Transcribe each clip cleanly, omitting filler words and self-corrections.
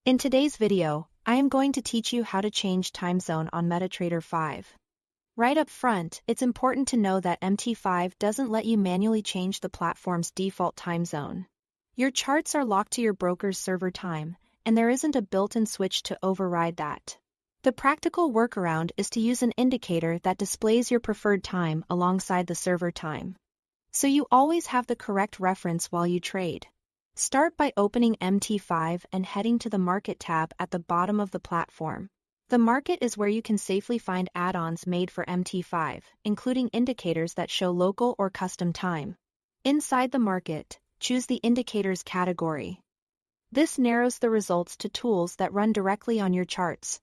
In today's video, I am going to teach you how to change time zone on Metatrader 5. Right up front, it's important to know that MT5 doesn't let you manually change the platform's default time zone. Your charts are locked to your broker's server time, and there isn't a built-in switch to override that. The practical workaround is to use an indicator that displays your preferred time alongside the server time, so you always have the correct reference while you trade. Start by opening MT5 and heading to the Market tab at the bottom of the platform. The Market is where you can safely find add-ons made for MT5, including indicators that show local or custom time. Inside the Market, choose the Indicators category. This narrows the results to tools that run directly on your charts.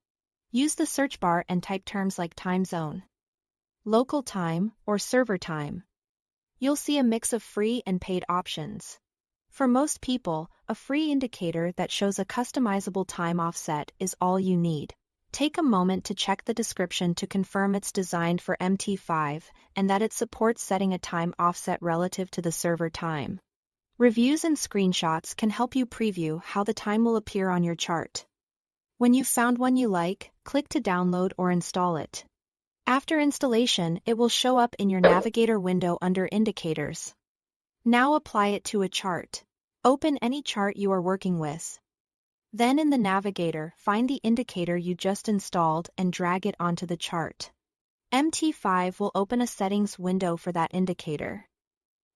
Use the search bar and type terms like time zone, local time, or server time. You'll see a mix of free and paid options. For most people, a free indicator that shows a customizable time offset is all you need. Take a moment to check the description to confirm it's designed for MT5 and that it supports setting a time offset relative to the server time. Reviews and screenshots can help you preview how the time will appear on your chart. When you've found one you like, click to download or install it. After installation, it will show up in your Navigator window under Indicators. Now apply it to a chart. Open any chart you are working with. Then in the Navigator, find the indicator you just installed and drag it onto the chart. MT5 will open a settings window for that indicator.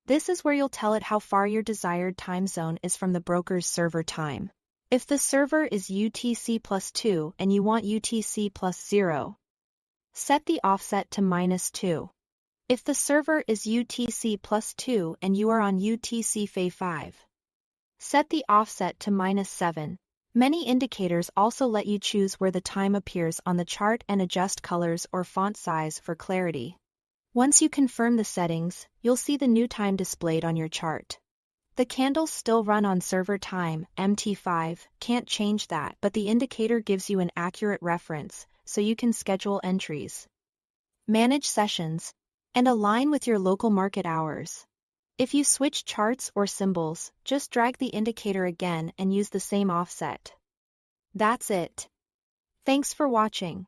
This is where you'll tell it how far your desired time zone is from the broker's server time. If the server is UTC plus 2 and you want UTC plus 0, set the offset to -2. If the server is UTC plus 2 and you are on UTC Fa5, set the offset to -7. Many indicators also let you choose where the time appears on the chart and adjust colors or font size for clarity. Once you confirm the settings, you'll see the new time displayed on your chart. The candles still run on server time, MT5 can't change that, but the indicator gives you an accurate reference, so you can schedule entries, manage sessions, and align with your local market hours. If you switch charts or symbols, just drag the indicator again and use the same offset. That's it. Thanks for watching.